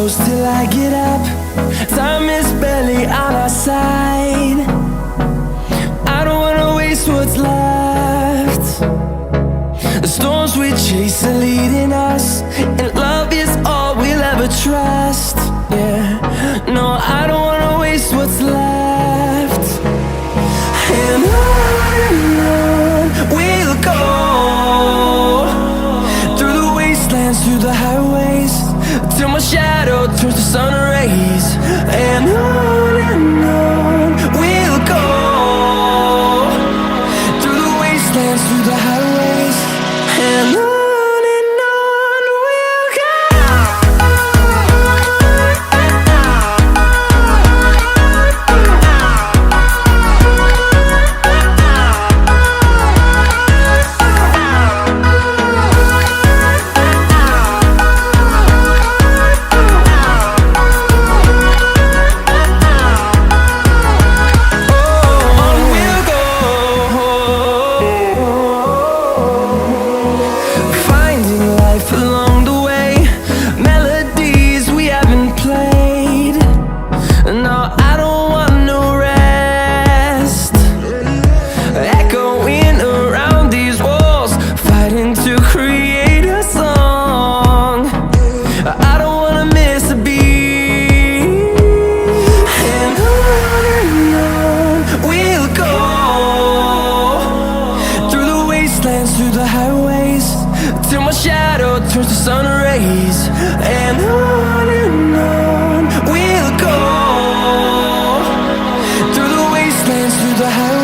close till I get up. Time is barely on our side. I don't wanna waste what's left. The storms we chase are leading us, and love is all we'll ever trust. Yeah, no, I don't wanna waste what's left. And on we'll go, through the wastelands, through the highways, till my shadow turns to sun rays. And on we'll go, through the wastelands, through the highways, and on we'll go. Along the way, melodies we haven't played. No, I don't want no rest. Echoing around these walls, fighting to create a song. I don't wanna miss a beat. And on we'll go, through the wastelands, through the highways, till my shadow turns to sun rays. And on we'll go, through the wastelands, through the highways.